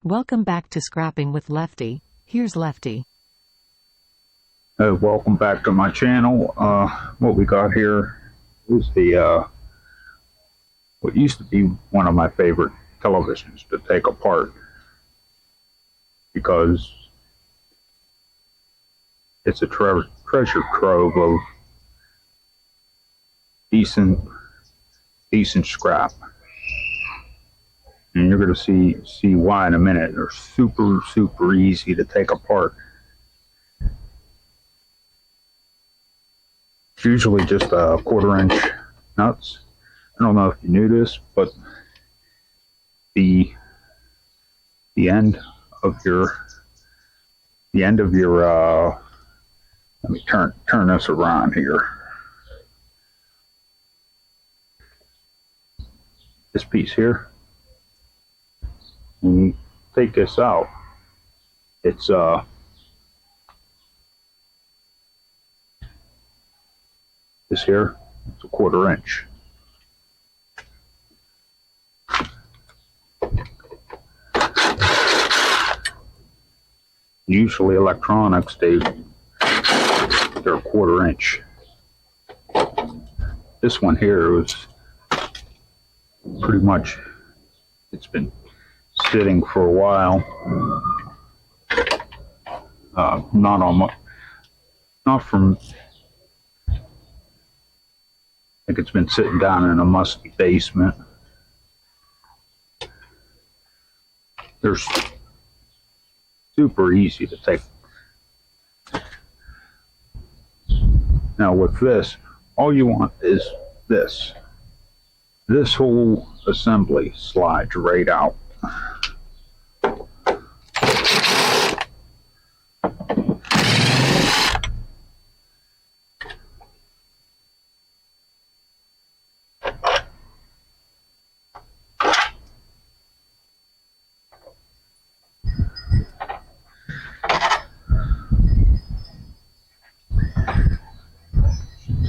Welcome back to Scrapping with Lefty. Here's Lefty. Welcome back to my channel. What we got here is the what used to be one of my favorite televisions to take apart, because it's a treasure trove of decent scrap. And you're going to see why in a minute. They're super easy to take apart. It's usually just a 1/4 inch nuts. I don't know if you knew this, but the end of your let me turn this around here. This piece here. When you take this out, it's this here, it's a 1/4 inch. Usually electronics, they're 1/4 inch. This one here was pretty much, it's been sitting for a while. Not from, I think it's been sitting down in a musty basement. They're super easy to take. Now with this, all you want is this. This whole assembly slides right out.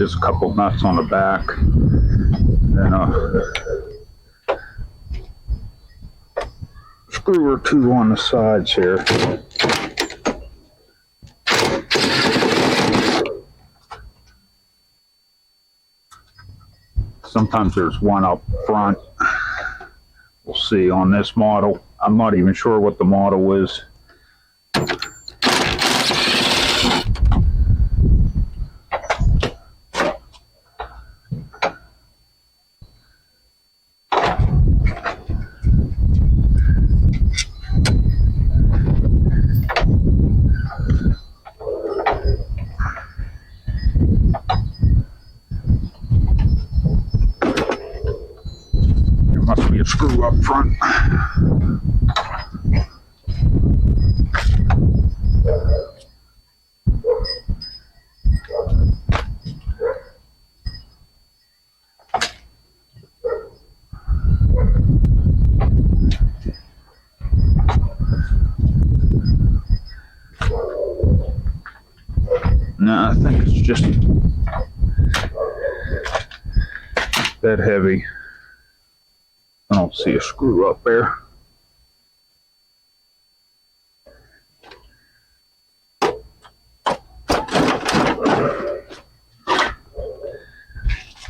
just a couple nuts on the back, then a screw or two on the sides here. Sometimes there's one up front. We'll see on this model. I'm not even sure what the model is. Must be a screw up front. No, I think it's just that heavy. I don't see a screw up there.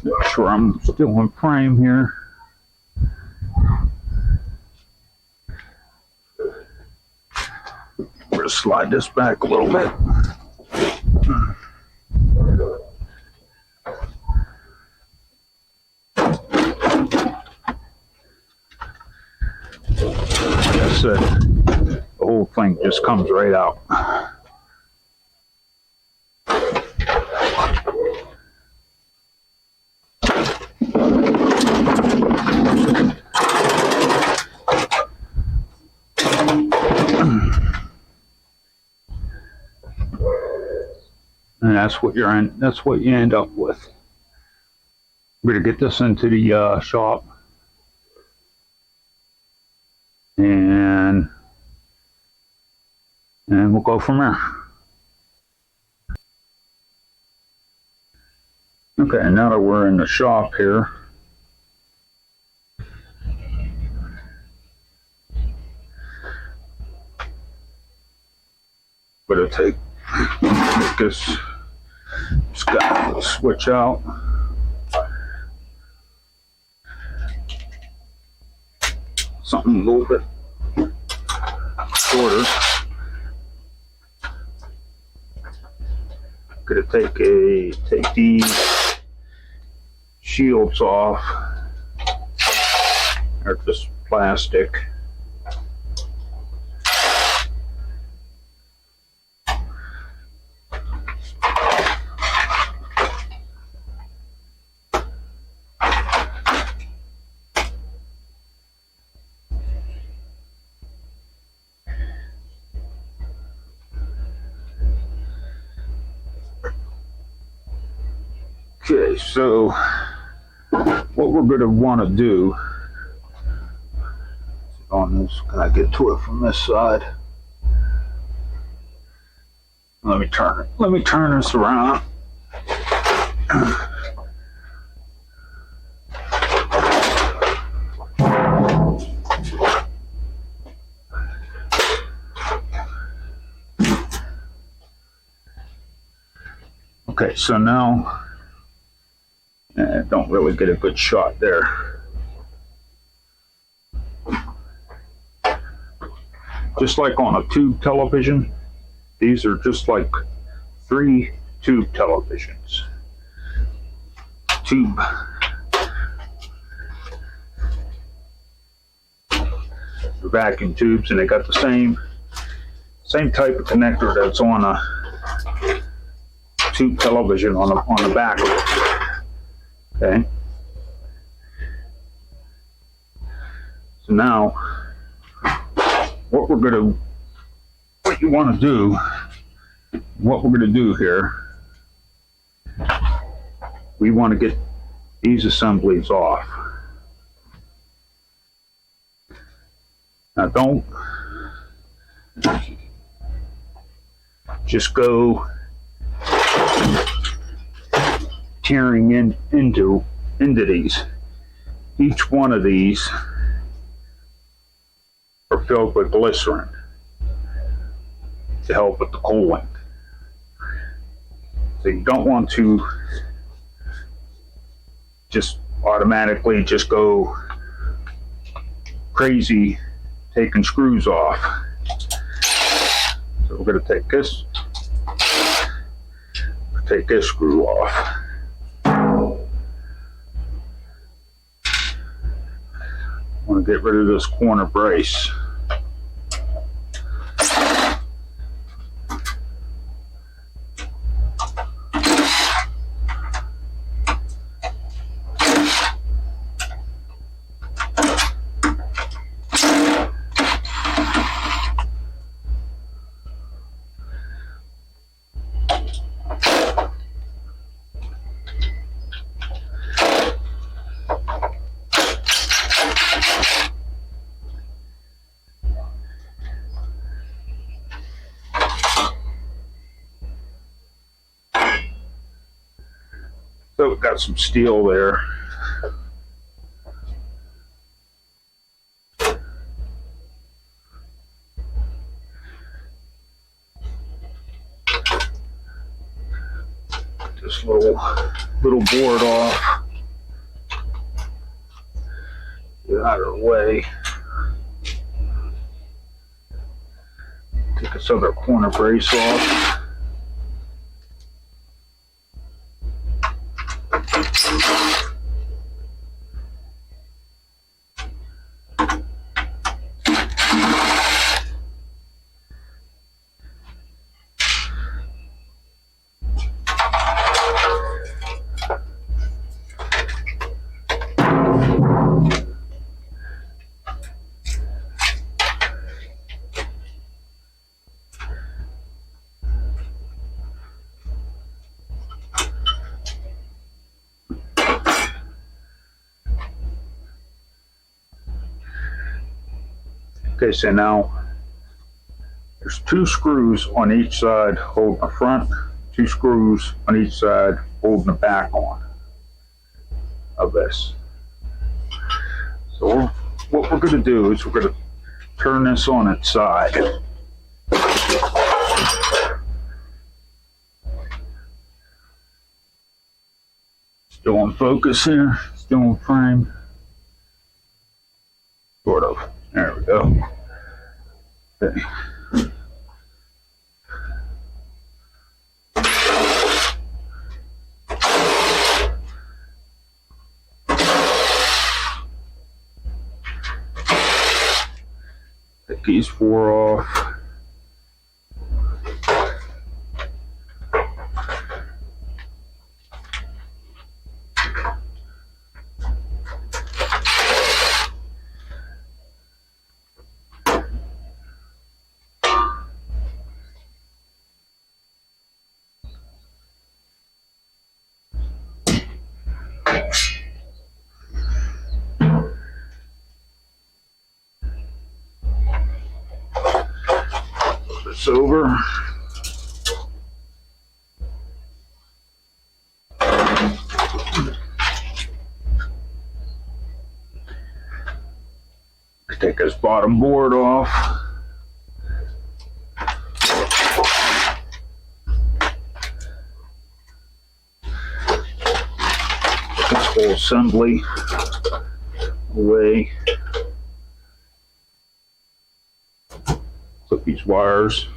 Make sure I'm still in frame here. We're going to slide this back a little bit. The whole thing just comes right out. And that's what you end up with. We're gonna get this into the shop. And we'll go from there. Okay, now that we're in the shop here, gonna take this guy, switch out. Something a little bit shorter. Gonna take these shields off. They're just plastic. Okay, so what we're going to want to do on this, can I get to it from this side? Let me turn this around. Okay, so now don't really get a good shot there. Just like on a tube television, these are just like 3 tube televisions. Tube. The vacuum tubes, and they got the same type of connector that's on a tube television on the back of it. Okay. So now, what we're going to do here, we want to get these assemblies off. Now don't just go tearing into these. Each one of these are filled with glycerin to help with the cooling. So you don't want to just automatically just go crazy taking screws off. So we're going to take this screw off. I want to get rid of this corner brace. So we've got some steel there. This little board off. Get it out of the way. Take this other corner brace off. Okay, so now there's 2 screws on each side holding the front, 2 screws on each side holding the back on of this. So what we're going to do is we're going to turn this on its side. Still in focus here, still in frame. Sort of. There we go. Okay. Take these 4 off. This over. Take this bottom board off. This whole assembly away. Clip these wires.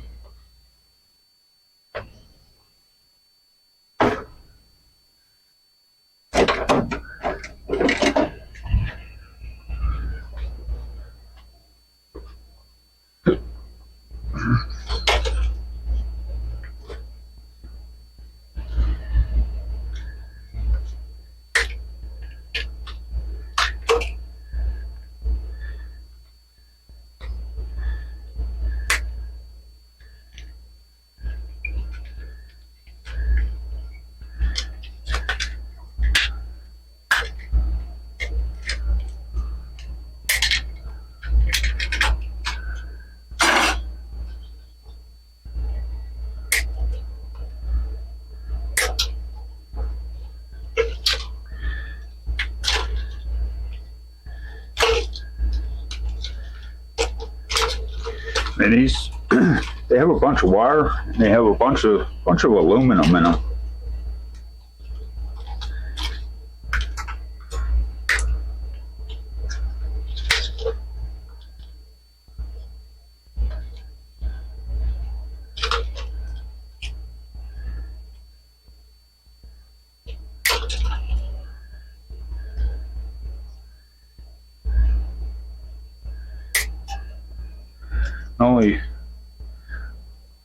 And these, they have a bunch of wire, and they have a bunch of aluminum in them.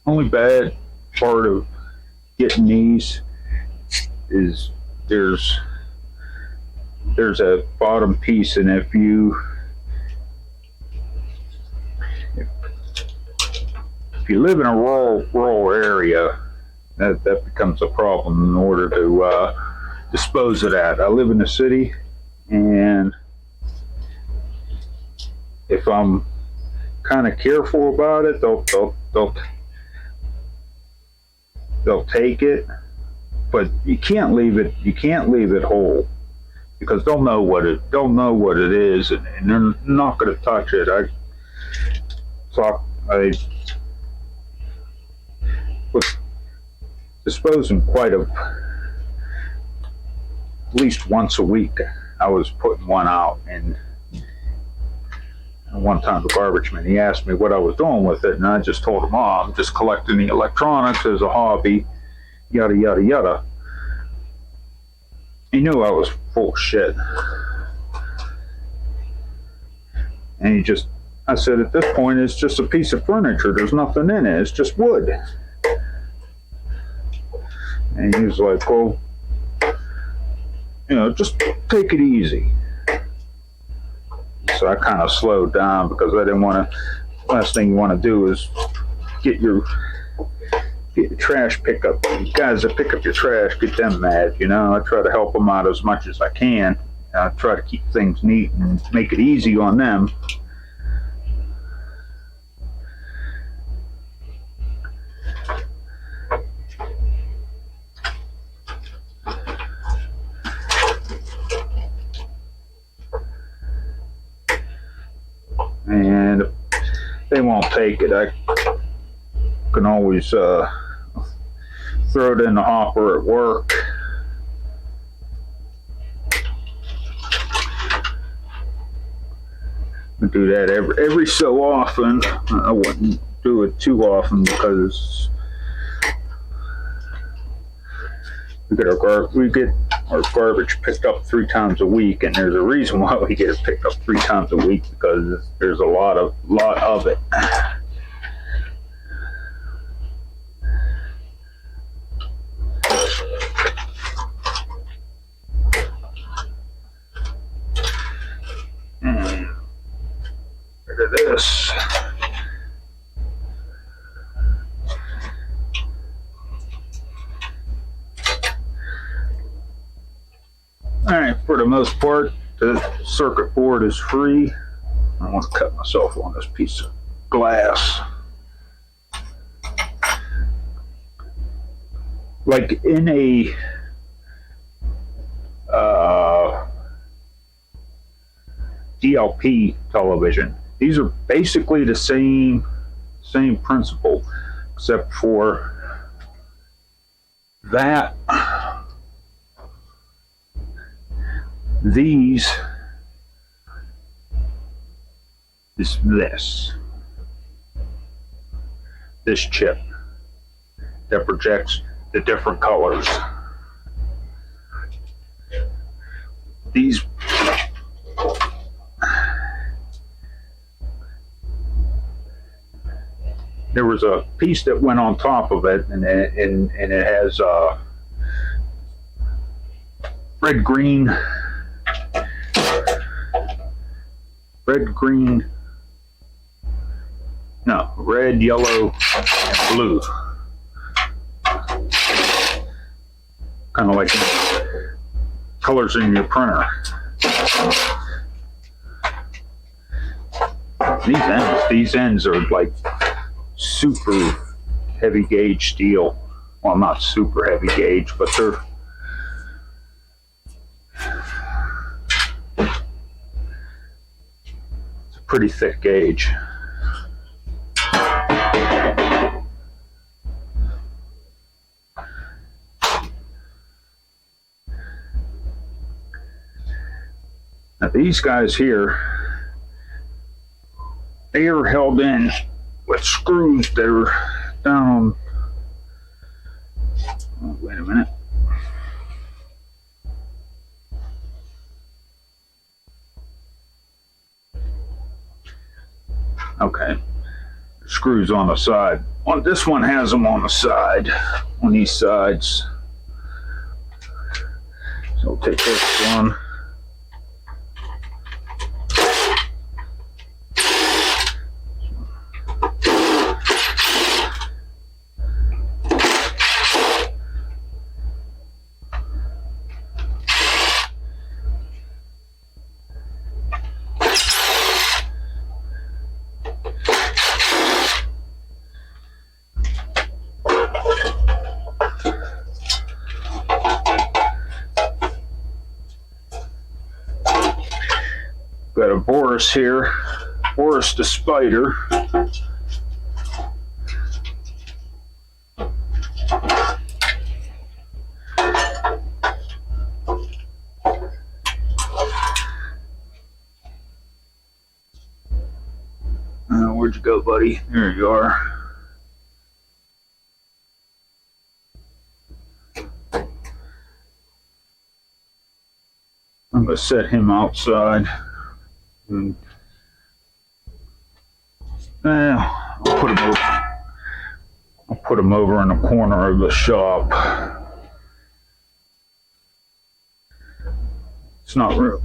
Only bad part of getting these is there's a bottom piece, and if you live in a rural area, that becomes a problem in order to dispose of that. I live in the city, and if I'm kind of careful about it, they'll take it, but you can't leave it whole, because they'll know what it is, and they're not going to touch it. I was disposing at least once a week. I was putting one out, and one time the garbage man, he asked me what I was doing with it, and I just told him, I'm just collecting the electronics as a hobby, yada yada yada. He knew I was full of shit, and I said, at this point, it's just a piece of furniture, there's nothing in it, it's just wood. And he was like, well, just take it easy. So I kind of slowed down, because I didn't want to. Last thing you want to do is get your trash pickup. You guys that pick up your trash, get them mad. I try to help them out as much as I can. I try to keep things neat and make it easy on them. And if they won't take it, I can always throw it in the hopper at work. I do that every so often. I wouldn't do it too often, because we get our garbage picked up 3 times a week, and there's a reason why we get it picked up 3 times a week, because there's a lot of it. Look at this. Alright, for the most part, the circuit board is free. I want to cut myself on this piece of glass. Like in a DLP television, these are basically the same principle, except for that these is this chip that projects the different colors. These there was a piece that went on top of it, and it has red, yellow, and blue. Kind of like colors in your printer. These ends are like super heavy gauge steel. Well, not super heavy gauge, but they're it's a pretty thick gauge. Now these guys here, they are held in with screws that are down. Oh, wait a minute. Okay, screws on the side. On this one has them on the side, on these sides. So I'll take this one. Got a Boris here, Boris the Spider. Where'd you go, buddy? There you are. I'm gonna set him outside. And I'll put him over in the corner of the shop. It's not real.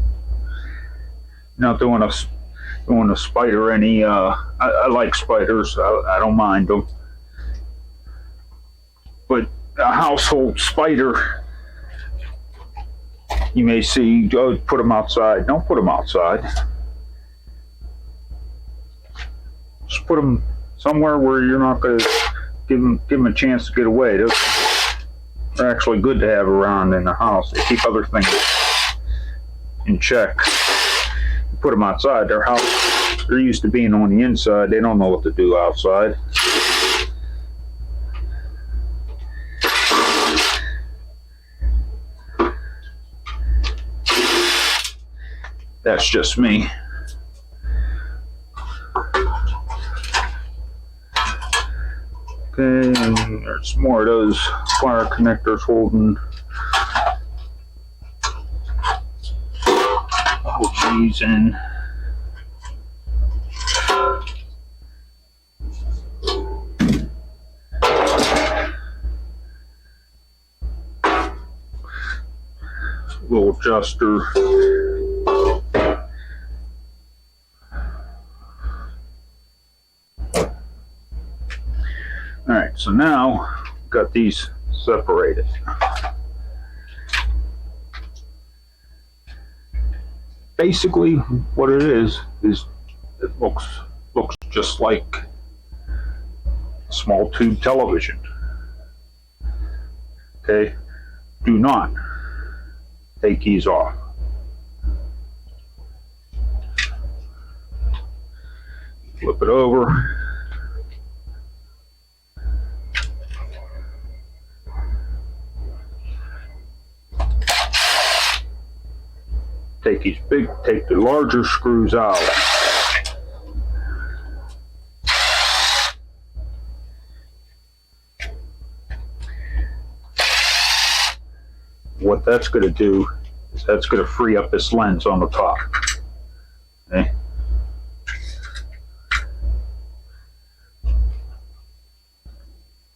Not doing a spider any. I like spiders. I don't mind them, but a household spider, you may see. Oh, put them outside. Don't put them outside. Just put them somewhere where you're not going to give them a chance to get away. They're actually good to have around in the house. They keep other things in check. You put them outside. They're used to being on the inside. They don't know what to do outside. That's just me. Okay, and there's more of those wire connectors holding these in. Little adjuster. Alright, so now we've got these separated. Basically what it is it looks just like a small tube television. Okay, do not take these off. Flip it over. Take the larger screws out. What that's going to do is that's going to free up this lens on the top. Okay.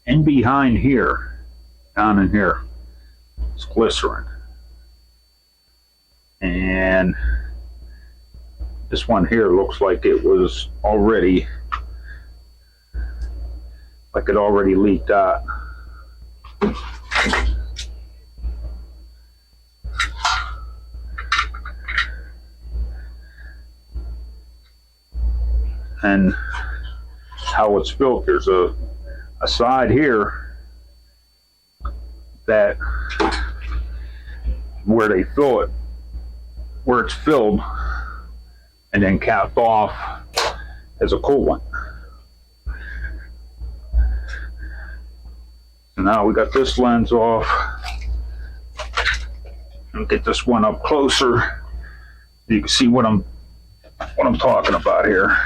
And behind here, down in here, is glycerin. And this one here looks like it was already, like it already leaked out. And how it's built, there's a side here that where they fill it, where it's filled and then capped off as a coolant. So now we got this lens off. I'll get this one up closer. You can see what I'm talking about here.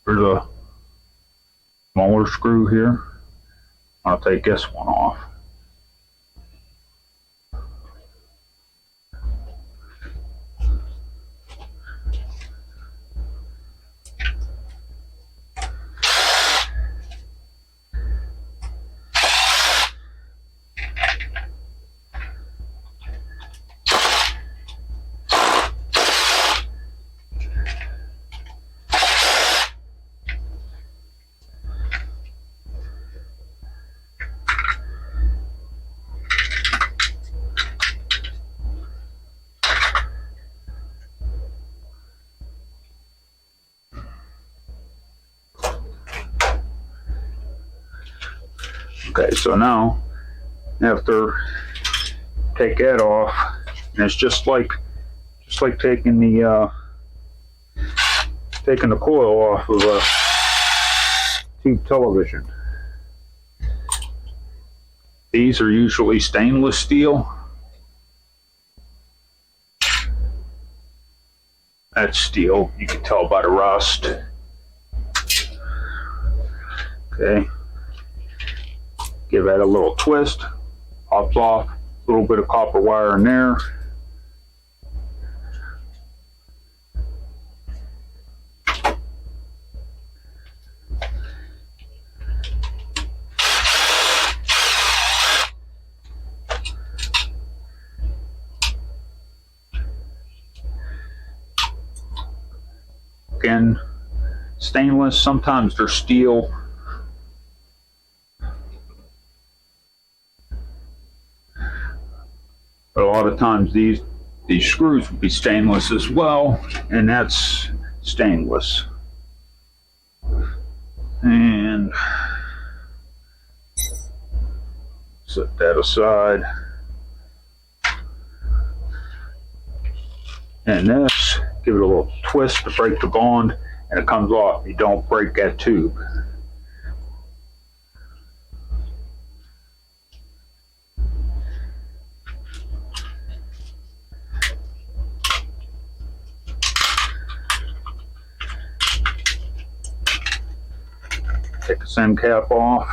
There's a smaller screw here. I'll take this one off. Okay, so now after take that off, and it's just like taking the coil off of a tube television. These are usually stainless steel. That's steel. You can tell by the rust. Okay. Give that a little twist. Pops off. A little bit of copper wire in there. Again, stainless. Sometimes they're steel. But a lot of times these screws would be stainless as well, and that's stainless. And set that aside. And this, give it a little twist to break the bond, and it comes off. You don't break that tube. Take the end cap off.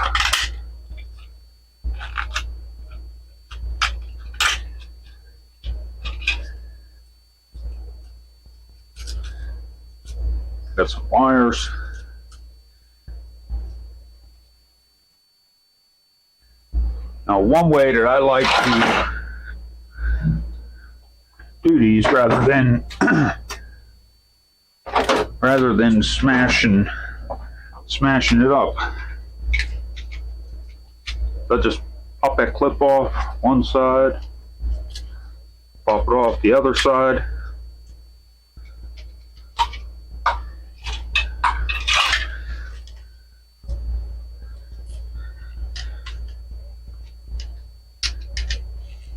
Got some wires. Now, one way that I like to do these rather than smashing it up, so just pop that clip off one side, pop it off the other side.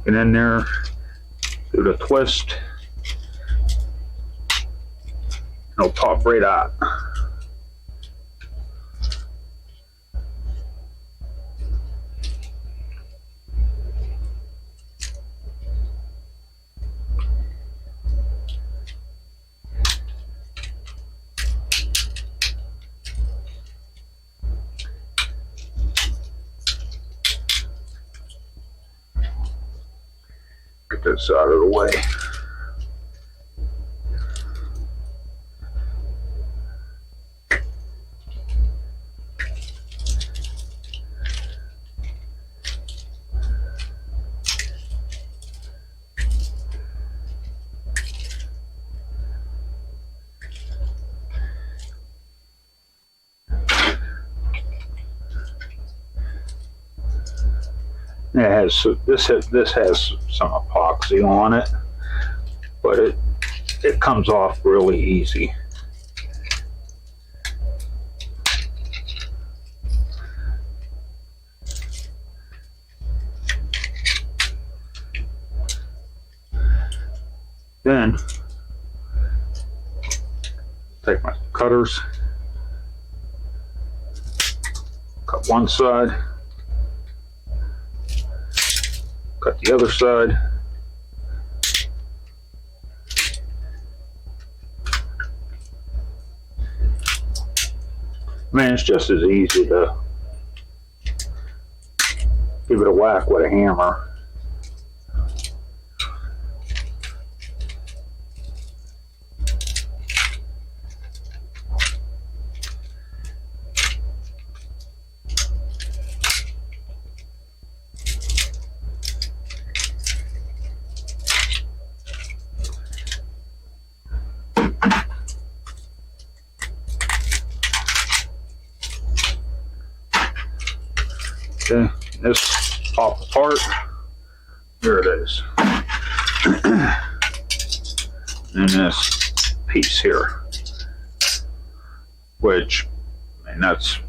And in there, give it a twist, and it'll pop right out. Get this out of the way. This has some epoxy on it, but it comes off really easy. Then take my cutters, cut one side, cut the other side, Man, it's just as easy to give it a whack with a hammer. Okay, this pop apart. There it is. And this piece here, which, I mean, that's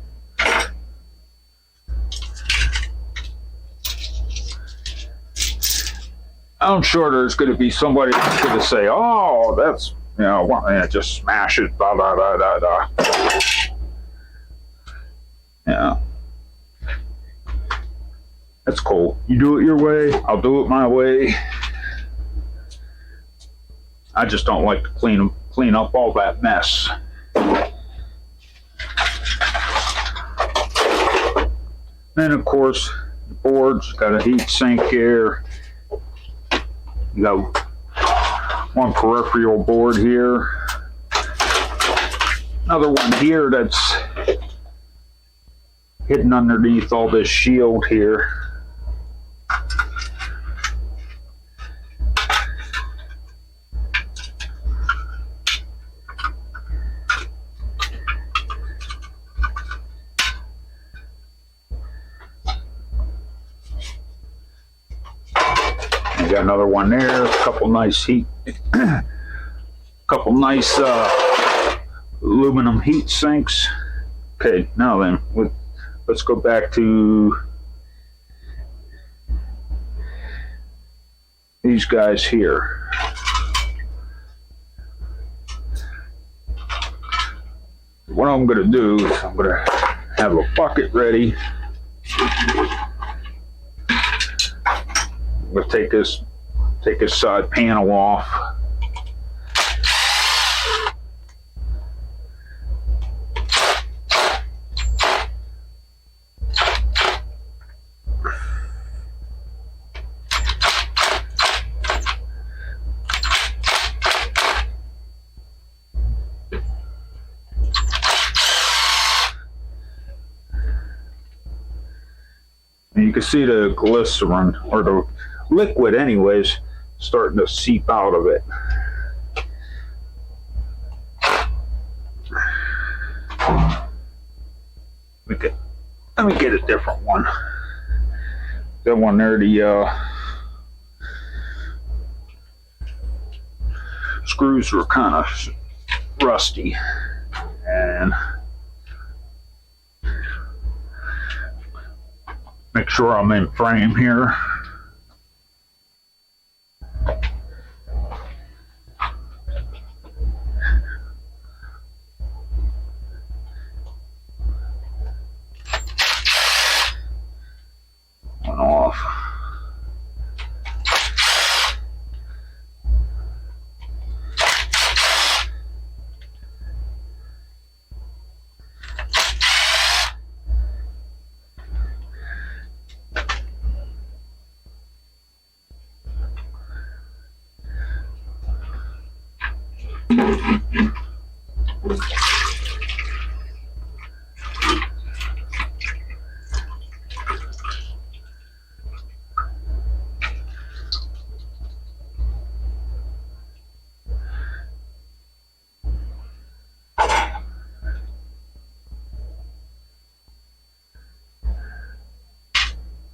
I'm sure there's going to be somebody that's going to say, "Oh, that's just smash it, blah blah blah blah blah." Yeah. That's cool. You do it your way, I'll do it my way. I just don't like to clean up all that mess. Then of course the board's got a heat sink here. You got one peripheral board here. Another one here that's hidden underneath all this shield here. Got another one there, a couple nice aluminum heat sinks. Okay, now then, let's go back to these guys here. What I'm going to do is I'm going to have a bucket ready. I'm going to take this side panel off. And you can see the glycerin, or the liquid anyways, starting to seep out of it. Let me get a different one. That one there, the screws were kind of rusty, and make sure I'm in frame here. One off.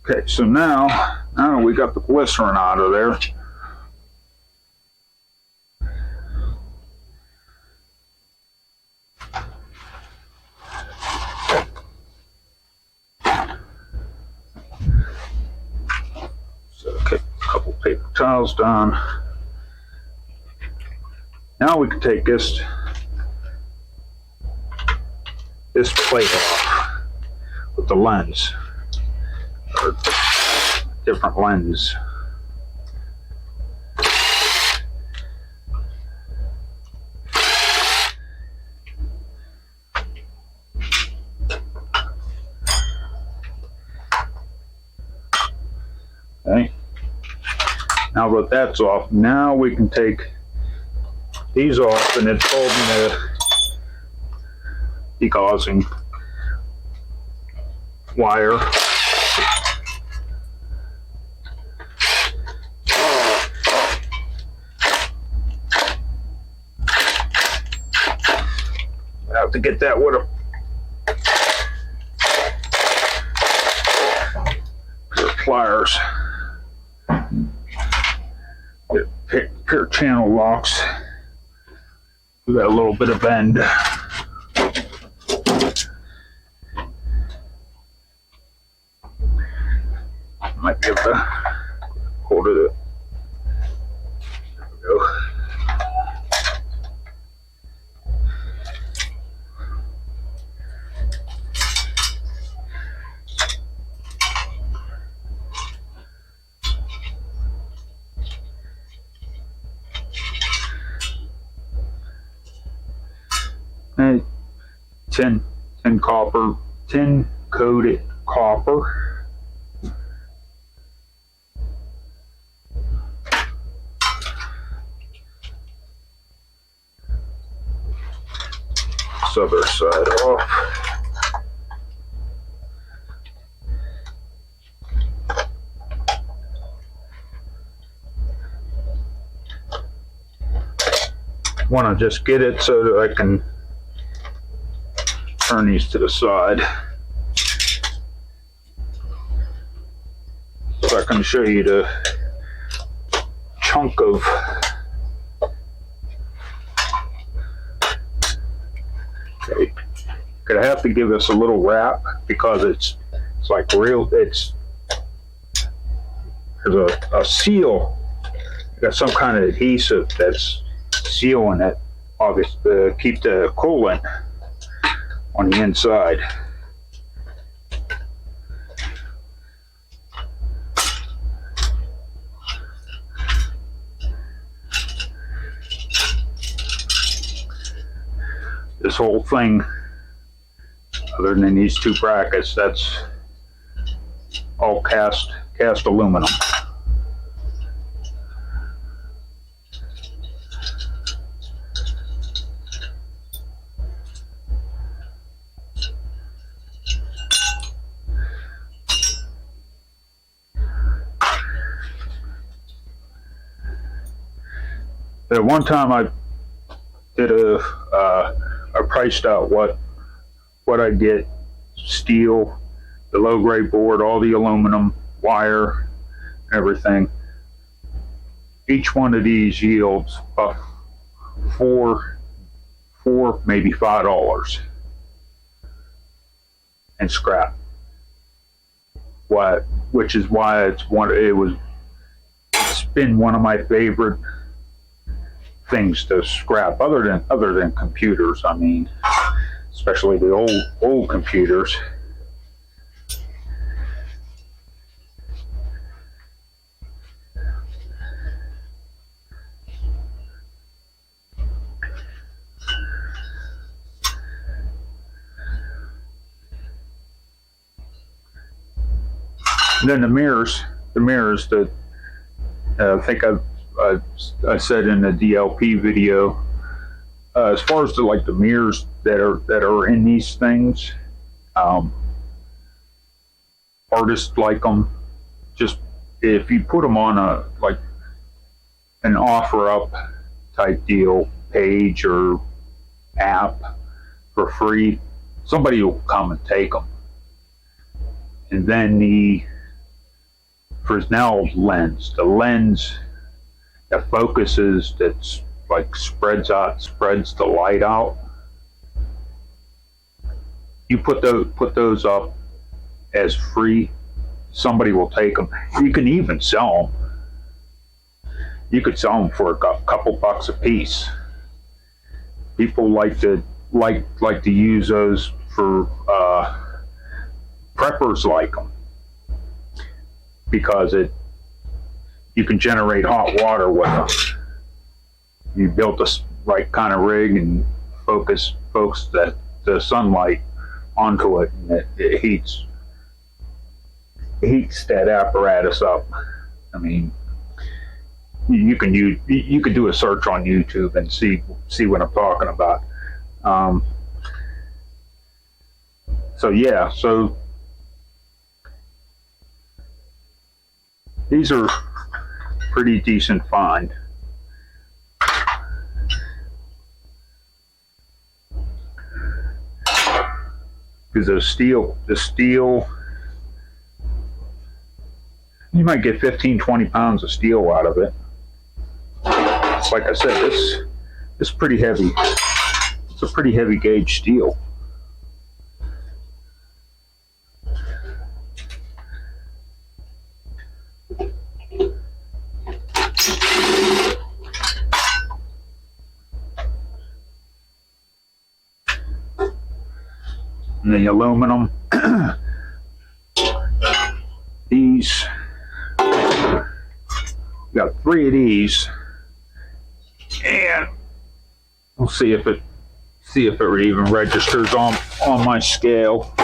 Okay, so now we got the glycerin out of there. So, okay, a couple paper towels down. Now we can take this plate off with the lens. Or different lens. Okay. Now that that's off, now we can take these off, and it's holding the degaussing wire. I have to get that with a pair of pliers. Get a pair of channel locks. We got a little bit of bend. Might be able to hold it. There we go. And tin copper, tin coated copper. This other side off. Want to just get it so that I can turn these to the side, so I can show you the chunk of okay. Gonna have to give this a little wrap because it's like real. There's a seal. Got some kind of adhesive that's sealing it, obviously, to keep the coolant on the inside. This whole thing, other than these two brackets, that's all cast aluminum. At one time I did I priced out what I get: steel, the low grade board, all the aluminum, wire, everything. Each one of these yields about four, maybe $5 in scrap. Which is why it's been one of my favorite things to scrap, other than computers. I mean, especially the old computers. And then the mirrors that I think I said in the DLP video, as far as the mirrors that are in these things, artists like them. Just if you put them on an offer up type deal page or app for free, somebody will come and take them. And then Fresnel's lens, the lens that focuses, that's spreads the light out. You put those up as free, somebody will take them. You can even sell them. You could sell them for a couple bucks a piece. People like to use those for preppers, like them, because you can generate hot water with them. You built the right kind of rig and focus the sunlight onto it, and it heats that apparatus up. I mean, you can do a search on YouTube and see what I'm talking about. So yeah, so these are pretty decent find. Because the steel, you might get 15-20 pounds of steel out of it. Like I said, this is pretty heavy. It's a pretty heavy gauge steel. And the aluminum, these, got 3 of these, and we'll see if it even registers on my scale.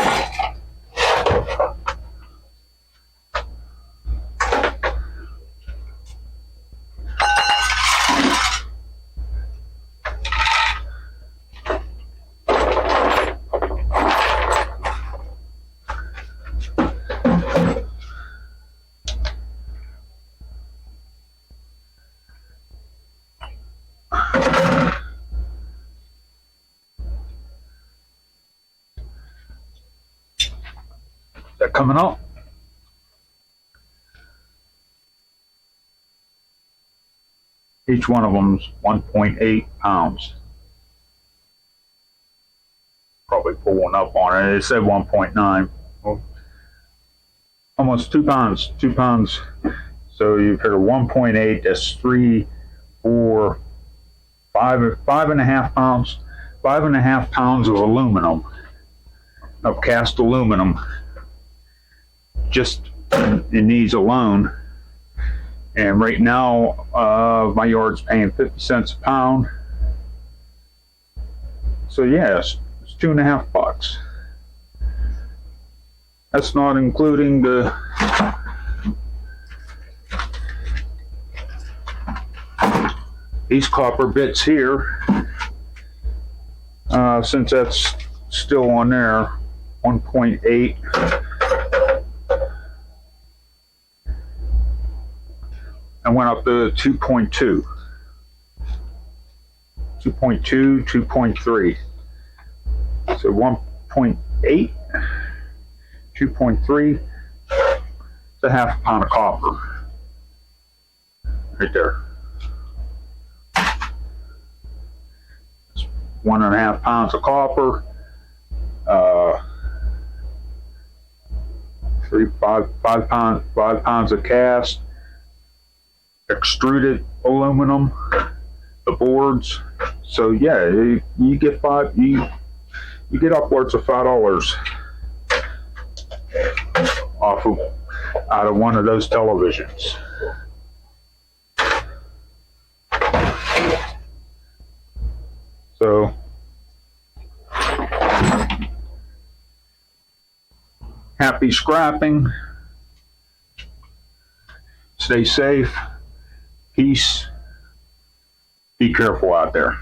That coming up? Each one of them's 1.8 pounds. Probably pull one up on it. It said 1.9. Well, almost 2 pounds. 2 pounds. So you figure 1.8. That's 3, 4, 5.5 pounds. 5.5 pounds of aluminum, of cast aluminum, just in these alone. And right now, my yard's paying 50 cents a pound. So yes, it's $2.50. That's not including these copper bits here. Since that's still on there, 1.8. I went up to 2.2, 2.3. So 1.8, 2.3, it's a half pound of copper right there. It's 1.5 pounds of copper, 5 pounds of cast, extruded aluminum, the boards. So yeah, you get you get upwards of $5 out of one of those televisions. So happy scrapping. Stay safe. Peace. Be careful out there.